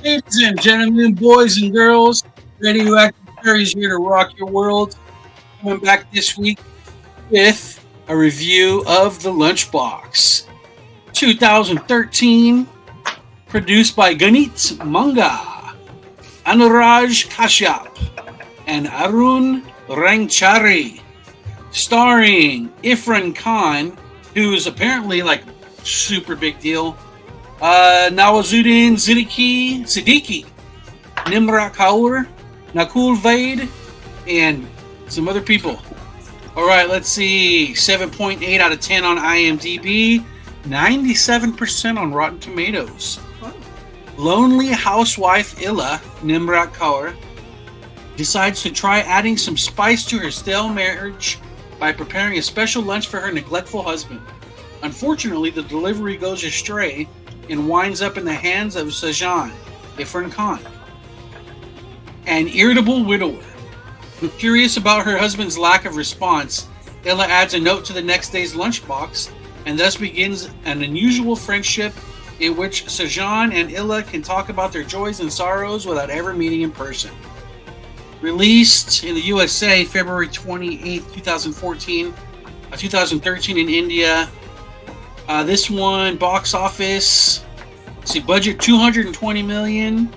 Ladies and gentlemen, boys and girls, Radioactive Curry is here to rock your world. Coming back this week with a review of the Lunchbox 2013, produced by Ganit Manga, Anuraj Kashyap, and Arun Rangchari, starring Irrfan Khan, who's apparently like super big deal, Nawazuddin Siddiqui, Nimrat Kaur, Nakul Vaid, and some other people. All right, let's see. 7.8 out of 10 on IMDb, 97% on Rotten Tomatoes. Lonely housewife Illa, Nimrat Kaur, decides to try adding some spice to her stale marriage by preparing a special lunch for her neglectful husband. Unfortunately, the delivery goes astray and winds up in the hands of Saajan, Irrfan Khan, an irritable widower. Curious about her husband's lack of response, Illa adds a note to the next day's lunchbox and thus begins an unusual friendship in which Saajan and Illa can talk about their joys and sorrows without ever meeting in person. Released in the USA February 28, 2013 in India. This one, box office, let's see, budget $220 million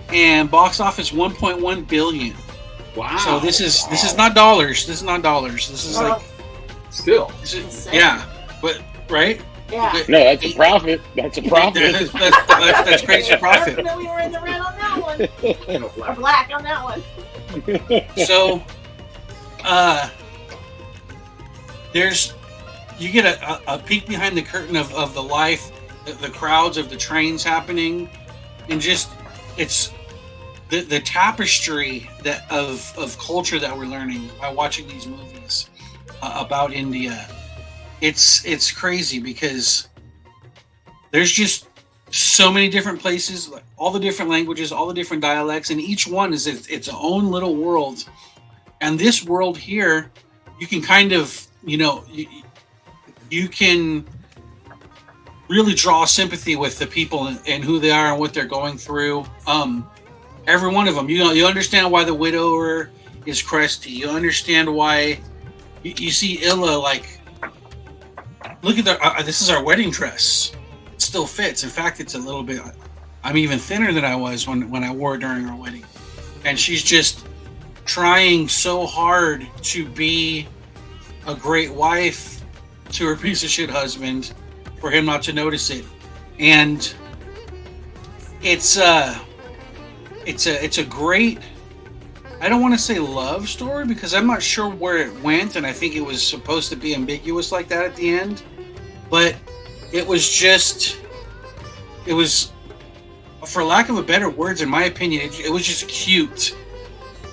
and box office $1.1 billion. Wow. So this is not dollars. This is not dollars. This is like still. Yeah, but right? Yeah. No, that's a profit. That's a profit. That's crazy profit. We were in the red on that one. Or black on that one. So, you get a peek behind the curtain of the life, the crowds of the trains happening, and just it's the tapestry of culture that we're learning by watching these movies about India. It's crazy because there's just so many different places, like all the different languages, all the different dialects, and each one is its own little world. And this world here, you can kind of, you can really draw sympathy with the people and who they are and what they're going through. Every one of them, you understand why the widower is crusty. You understand why you see Illa like, look at this is our wedding dress. It still fits. In fact, it's a little bit. I'm even thinner than I was when I wore it during our wedding, and she's just trying so hard to be a great wife to her piece of shit husband for him not to notice it. And it's a great, I don't want to say love story because I'm not sure where it went, and I think it was supposed to be ambiguous like that at the end, but it was, for lack of a better words, in my opinion, it was just cute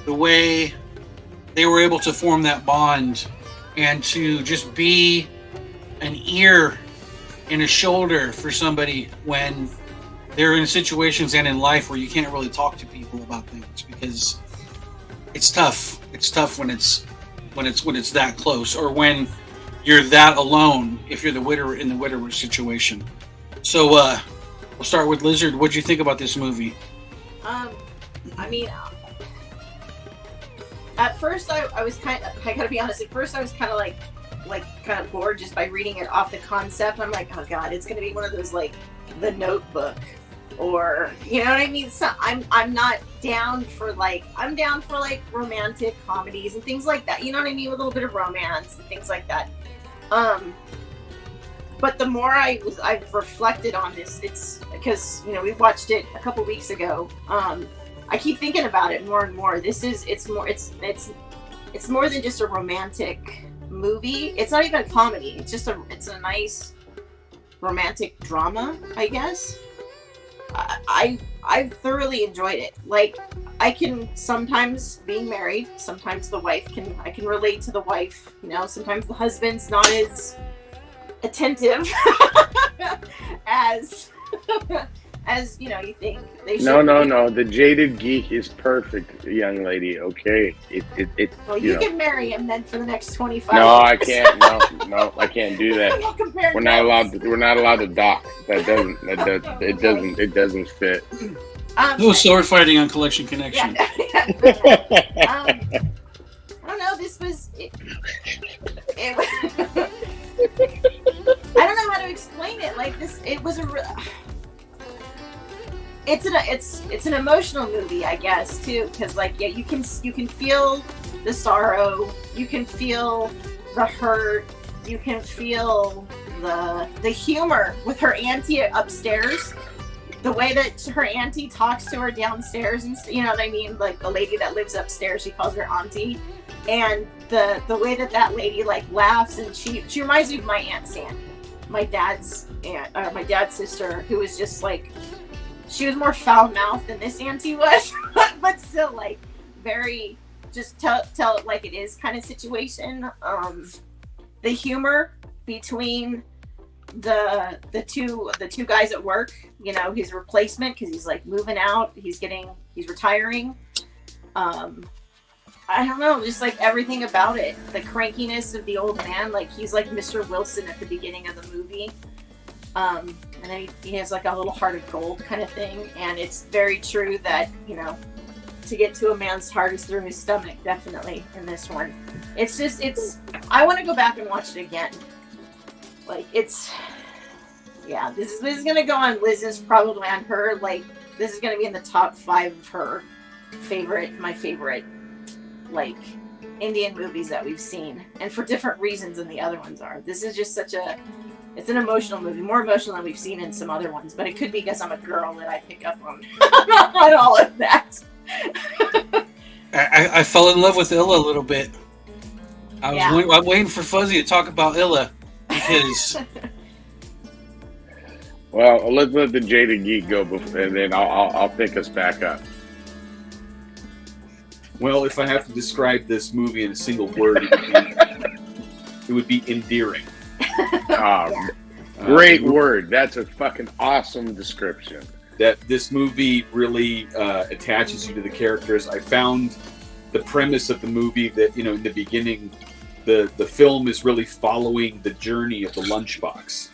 the way they were able to form that bond and to just be an ear and a shoulder for somebody when they're in situations and in life where you can't really talk to people about things because it's tough. It's tough when it's that close, or when you're that alone. If you're the widower in the widower situation. So we'll start with Lizard. What'd you think about this movie? I mean, at first I was I gotta be honest. At first I was kind of like kind of bored just by reading it off the concept. I'm like, oh god, it's gonna be one of those like The Notebook, or you know what I mean. So I'm not down for I'm down for romantic comedies and things like that. You know what I mean, with a little bit of romance and things like that. But the more I've reflected on this, it's because we watched it a couple weeks ago. I keep thinking about it more and more. It's more than just a romantic movie. It's not even a comedy. It's a nice romantic drama, I guess. I've thoroughly enjoyed it. I can sometimes, being married, sometimes I can relate to the wife. Sometimes the husband's not as attentive as you think they should. No. The jaded geek is perfect, young lady. Okay, Well, you can marry him then for the next 25. No, I can't. No, I can't do that. We're not allowed to dock. It doesn't fit. No sword fighting on Collection Connection. I don't know. This was. I don't know how to explain it. Like this, it was a. It's an emotional movie, I guess, too, because like you can feel the sorrow, you can feel the hurt, you can feel the humor with her auntie upstairs, the way that her auntie talks to her downstairs, and you know what I mean, like the lady that lives upstairs, she calls her auntie, and the way that lady like laughs, and she reminds me of my Aunt Sandy, my dad's aunt, my dad's sister, who was just like. She was more foul-mouthed than this auntie was, but still, like, very just tell it like it is kind of situation. The humor between the two guys at work, you know, his replacement, because he's like moving out, he's retiring. I don't know, just like everything about it, the crankiness of the old man, like he's like Mr. Wilson at the beginning of the movie. And then he has like a little heart of gold kind of thing, and it's very true that, you know, to get to a man's heart is through his stomach, definitely in this one. It's I want to go back and watch it again. Like this is gonna go on Liz's, probably on her, like this is gonna be in the top 5 of her my favorite like Indian movies that we've seen, and for different reasons than the other ones are. This is just it's an emotional movie, more emotional than we've seen in some other ones, but it could be because I'm a girl that I pick up on all of that. I fell in love with Illa a little bit. I'm waiting for Fuzzy to talk about Illa, because... Well, let's let the Jada Geek go, and then I'll pick us back up. Well, if I have to describe this movie in a single word, it would be endearing. Great word. That's a fucking awesome description. That this movie really attaches you to the characters. I found the premise of the movie that, you know, in the beginning, the film is really following the journey of the lunchbox.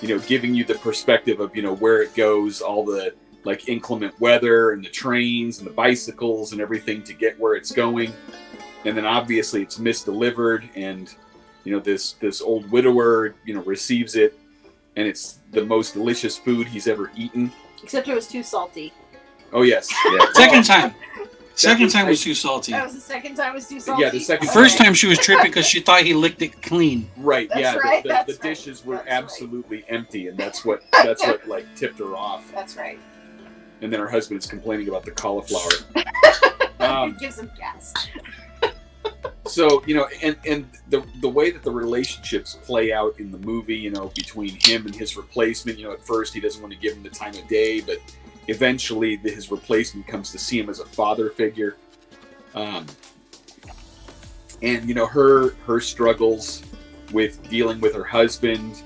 You know, giving you the perspective of, you know, where it goes, all the like inclement weather and the trains and the bicycles and everything to get where it's going. And then obviously it's misdelivered, and you know, this old widower, you know, receives it, and it's the most delicious food he's ever eaten. Except it was too salty. Oh yes. Yeah. Second time was too salty. That was the second time was too salty. Yeah, the first time she was tripping because she thought he licked it clean. Right. That's yeah. Right, the dishes were absolutely empty, and that's what like tipped her off. That's right. And then her husband's complaining about the cauliflower. It gives him gas. So, you know, and the way that the relationships play out in the movie, you know, between him and his replacement, you know, at first he doesn't want to give him the time of day, but eventually his replacement comes to see him as a father figure. And, you know, her struggles with dealing with her husband.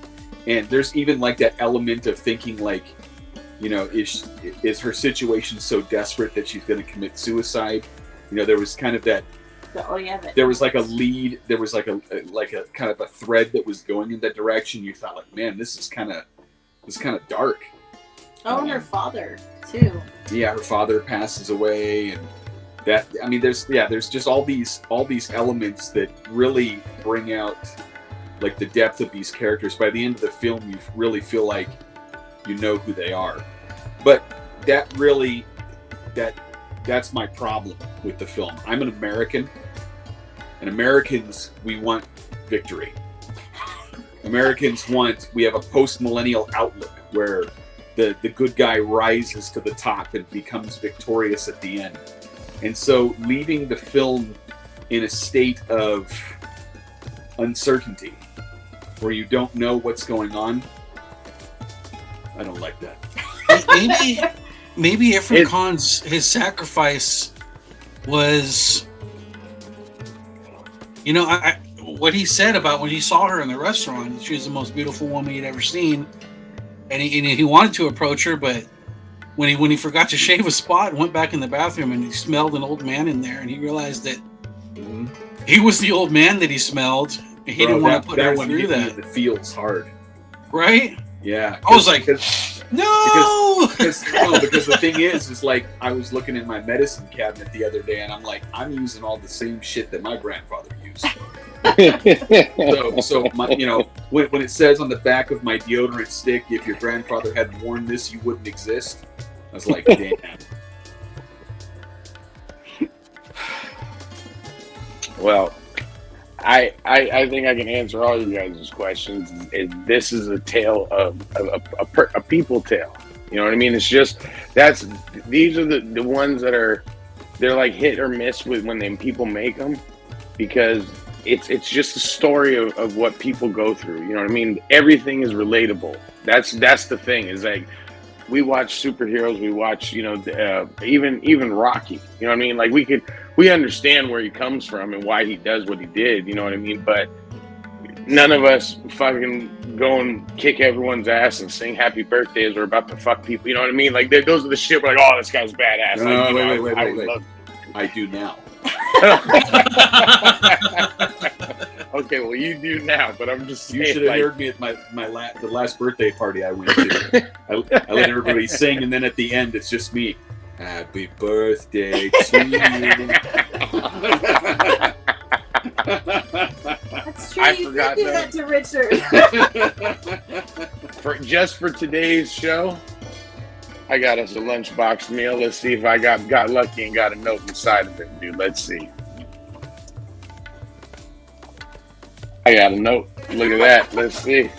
And there's even like that element of thinking like, you know, is her situation so desperate that she's going to commit suicide? You know, there was kind of that. There was like a lead. There was like a kind of a thread that was going in that direction. You thought like, man, this is kind of dark. Oh, and her father too. Yeah, her father passes away, and that. I mean, there's just all these elements that really bring out like the depth of these characters. By the end of the film, you really feel like you know who they are. But that's my problem with the film. I'm an American, and Americans, we want victory. Americans we have a post-millennial outlook where the good guy rises to the top and becomes victorious at the end. And so leaving the film in a state of uncertainty where you don't know what's going on, I don't like that. Maybe Irrfan Khan's his sacrifice was, you know, what he said about when he saw her in the restaurant. She was the most beautiful woman he'd ever seen, and he wanted to approach her, but when he forgot to shave a spot and went back in the bathroom and he smelled an old man in there, and he realized that he was the old man that he smelled. He didn't want to put her through that. It feels hard, right? Yeah, I was like, No. Because the thing is like I was looking in my medicine cabinet the other day, and I'm like, I'm using all the same shit that my grandfather used. so my, when it says on the back of my deodorant stick, if your grandfather hadn't worn this, you wouldn't exist. I was like, damn. Well, I think I can answer all you guys' questions. This is a tale of a people tale. You know what I mean? It's just these are the ones that they're like hit or miss with when people make them, because it's just a story of what people go through. You know what I mean? Everything is relatable. That's the thing. Is like we watch superheroes. We watch even Rocky. You know what I mean? Like we understand where he comes from and why he does what he did. You know what I mean? But none of us fucking go and kick everyone's ass and sing happy birthday as we're about to fuck people. You know what I mean? Like those are the shit we're like, oh, this guy's badass. No, Like, wait. I do now. Okay, well you do now, but I'm just saying, you should have heard me at the last birthday party I went to. I let everybody sing, and then at the end it's just me. Happy birthday to you. That's true. I You forgot did do that. that to Richard. Just for today's show, I got us a lunchbox meal. Let's see if I got lucky and got a note inside of it, dude. Let's see. I got a note. Look at that. Let's see.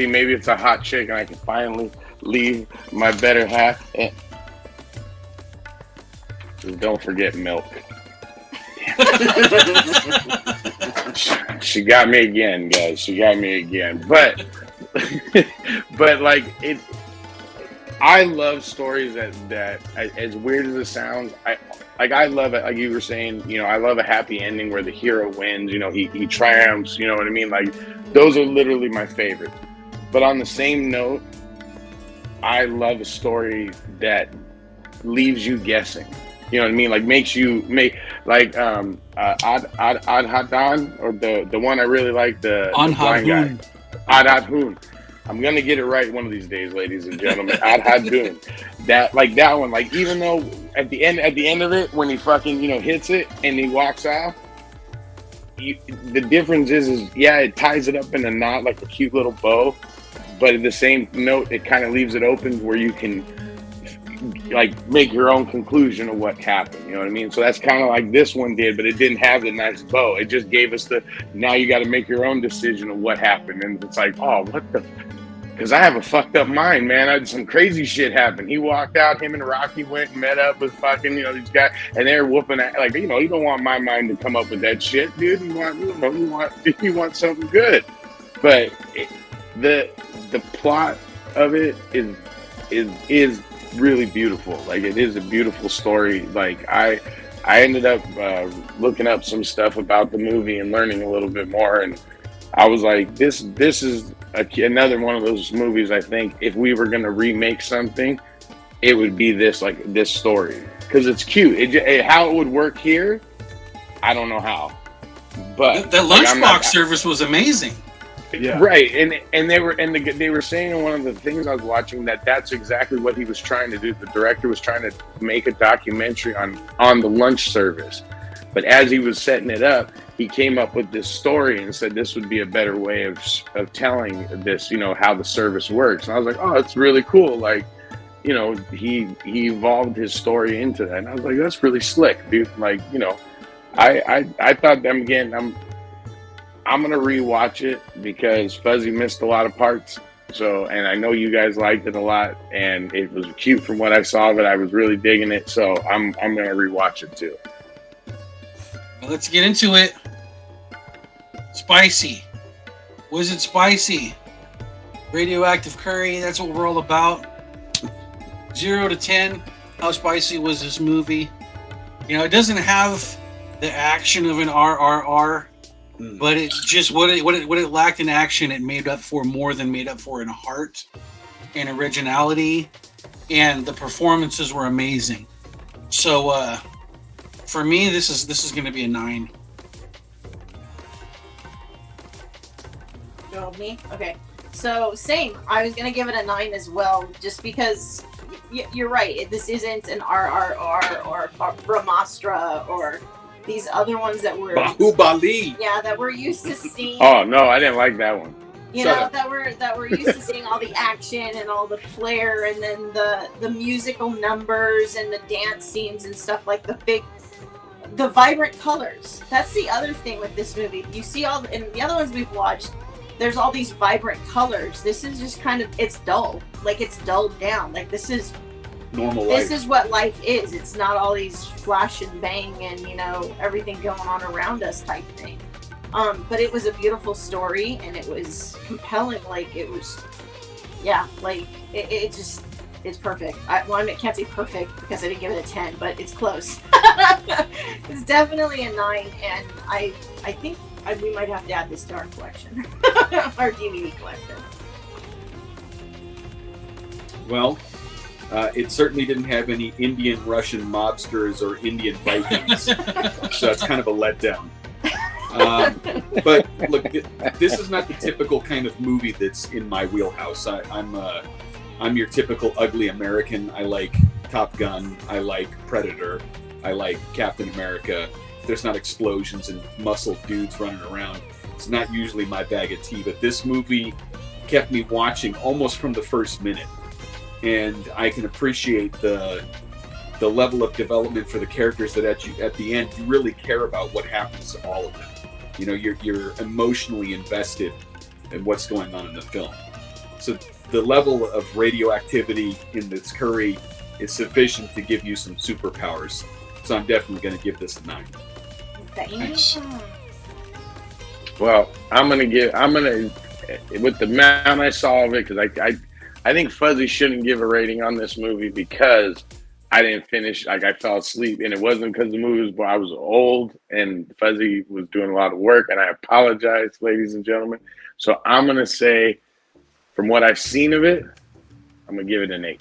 Maybe it's a hot chick and I can finally leave my better half. Just don't forget milk. She got me again, guys. She got me again. But like it. I love stories that as weird as it sounds, I love it. Like you were saying, I love a happy ending where the hero wins. He triumphs. You know what I mean? Like those are literally my favorites. But on the same note, I love a story that leaves you guessing. You know what I mean? Like Adhadan, or the one I really like, the blind guy. Adhadan. I'm gonna get it right one of these days, ladies and gentlemen. Adhadan. That one. Like even though at the end of it, when he fucking hits it and he walks off, the difference is it ties it up in a knot like a cute little bow, but at the same note, it kind of leaves it open where you can like make your own conclusion of what happened. You know what I mean? So that's kind of like this one did, but it didn't have the nice bow. It just gave us now you got to make your own decision of what happened. And it's like, oh, what the? Because I have a fucked up mind, man. I had some crazy shit happen. He walked out, him and Rocky went and met up with fucking, these guys, and they're whooping at, like, you don't want my mind to come up with that shit, dude. You want something good. But the plot of it is really beautiful. Like, it is a beautiful story. Like, I ended up looking up some stuff about the movie and learning a little bit more, and I was like, this is another one of those movies. I think if we were going to remake something, it would be this story, because it's cute. How it would work here, I don't know how. But the lunchbox service was amazing. Yeah. Right, and they were saying in one of the things I was watching that's exactly what he was trying to do. The director was trying to make a documentary on the lunch service, but as he was setting it up, he came up with this story and said this would be a better way of telling this, how the service works. And I was like, oh, it's really cool. Like, he evolved his story into that, and I was like, that's really slick, dude. Like, I thought them again. I'm gonna rewatch it because Fuzzy missed a lot of parts. So, and I know you guys liked it a lot, and it was cute from what I saw of it. I was really digging it, so I'm gonna rewatch it too. Well, let's get into it. Spicy. Was it spicy? Radioactive Curry, that's what we're all about. 0 to 10, how spicy was this movie? It doesn't have the action of an RRR, but it just what it lacked in action, it made up for more than made up for in heart and originality, and the performances were amazing. So for me, this is going to be a 9. Oh, me? Okay. So same. I was gonna give it a 9 as well, just because you're right. This isn't an RRR or Brahmastra or these other ones that we're Bahubali. Yeah, that we're used to seeing. Oh no, I didn't like that one. You know, that we're used to seeing all the action and all the flair, and then the musical numbers and the dance scenes and stuff, like the vibrant colors. That's the other thing with this movie. You see in the other ones we've watched, there's all these vibrant colors. This is just kind of, it's dull. Like, it's dulled down. Like, this is normal life. This is what life is. It's not all these flash and bang and, you know, everything going on around us type thing. But it was a beautiful story, and it was compelling. Like, it was, yeah, like, it just, it's perfect. I can't say perfect because I didn't give it a 10, but it's close. It's definitely a 9, and I think we might have to add this to our collection, our DVD collection. Well, it certainly didn't have any Indian Russian mobsters or Indian Vikings, so it's kind of a letdown. But look, this is not the typical kind of movie that's in my wheelhouse. I'm your typical ugly American. I like Top Gun. I like Predator. I like Captain America. If there's not explosions and muscled dudes running around, it's not usually my bag of tea. But this movie kept me watching almost from the first minute, and I can appreciate the level of development for the characters that at the end you really care about what happens to all of them. You know, you're emotionally invested in what's going on in the film. So the level of radioactivity in this curry is sufficient to give you some superpowers. So I'm definitely going to give this a 9. Thanks. Well, I'm gonna with the amount I saw of it, because I think Fuzzy shouldn't give a rating on this movie because I didn't finish. Like, I fell asleep, and it wasn't because the movie was. I was old, and Fuzzy was doing a lot of work, and I apologize, ladies and gentlemen. So I'm gonna say, from what I've seen of it, I'm gonna give it an 8.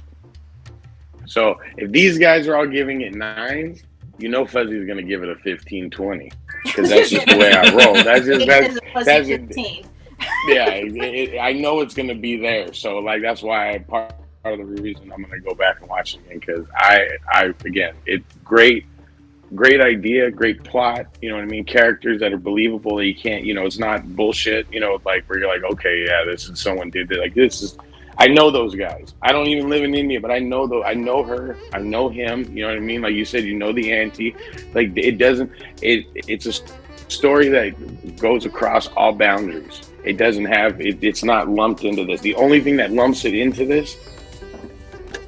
So if these guys are all giving it 9s, you know Fuzzy's gonna give it a 15, 20, because that's just the way I roll. That's 15. Yeah, I know it's gonna be there. So like that's why part of the reason I'm gonna go back and watch it again, because I again, it's great idea, great plot. You know what I mean? Characters that are believable. That you can't, you know, it's not bullshit. You know, like where you're like, okay, yeah, this is someone did it. Like this is. I know those guys. I don't even live in India, but I know I know her. I know him. You know what I mean? Like you said, you know the auntie. Like it's a story that goes across all boundaries. It doesn't have. It's not lumped into this. The only thing that lumps it into this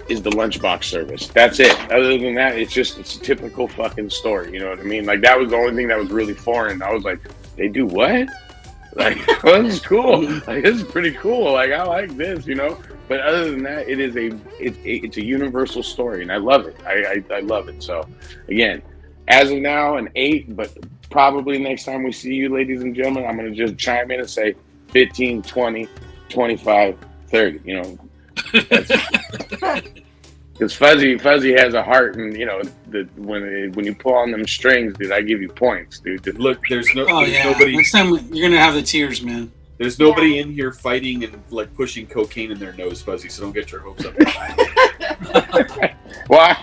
is the lunchbox service. That's it. Other than that, it's a typical fucking story. You know what I mean? Like that was the only thing that was really foreign. I was like, they do what? Like, oh, this is cool. Like, this is pretty cool. Like, I like this, you know. But other than that, it's a universal story, and I love it. I love it. So, again, as of now, an 8. But probably next time we see you, ladies and gentlemen, I'm gonna just chime in and say 15, 20, 25, 30. You know, because Fuzzy has a heart, and you know, when you pull on them strings, dude, I give you points, dude. Look, there's nobody. Next time you're gonna have the tears, man. There's nobody in here fighting and like pushing cocaine in their nose, Fuzzy. So don't get your hopes up. Why?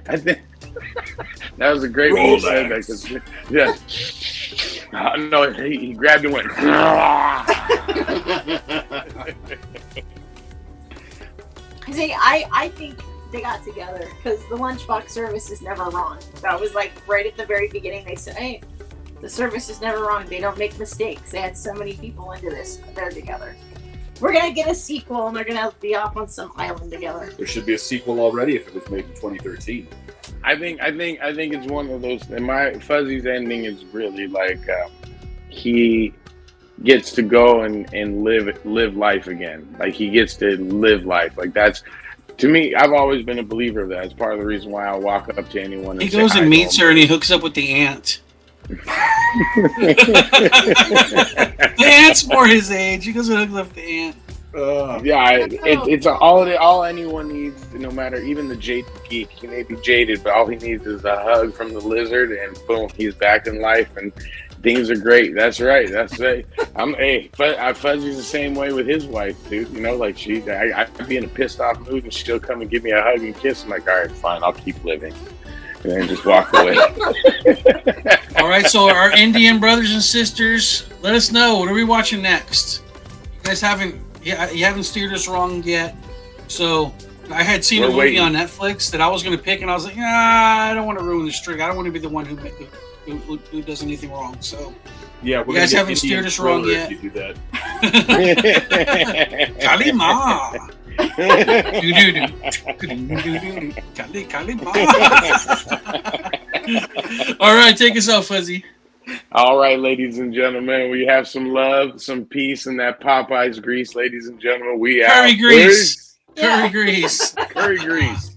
I think that was a great way you said that. Yeah. No, he grabbed and went. See, I think they got together because the lunchbox service is never wrong. That was like right at the very beginning. They said, "Hey, the service is never wrong. They don't make mistakes. They had so many people into this. They're together. We're gonna get a sequel, and they're gonna be off on some island together." There should be a sequel already if it was made in 2013. I think it's one of those. And my Fuzzy's ending is really like he gets to go and live life again. Like he gets to live life. Like that's, to me, I've always been a believer of that. It's part of the reason why I'll walk up to anyone and he goes and meets her and he hooks up with the aunt. The aunt's more his age. He goes and hooks up with the aunt. Yeah, it's all anyone needs, no matter, even the jaded geek. He may be jaded, but all he needs is a hug from the lizard, and boom, he's back in life. And Things are great. That's right. That's right. Fuzzy's the same way with his wife, dude. You know, like I could be in a pissed off mood and she'll come and give me a hug and kiss. I'm like, all right, fine, I'll keep living, and then just walk away. All right, so our Indian brothers and sisters, let us know, what are we watching next? You guys you haven't steered us wrong yet. So I had seen a movie on Netflix that I was going to pick, and I was like, I don't want to ruin the streak. I don't want to be the one who does anything wrong. So yeah, you guys haven't steered us wrong yet. You do that. Kalima. All right, take us out, Fuzzy. All right, ladies and gentlemen, we have some love, some peace in that Popeye's grease, ladies and gentlemen. We have curry grease. Curry grease. Curry grease.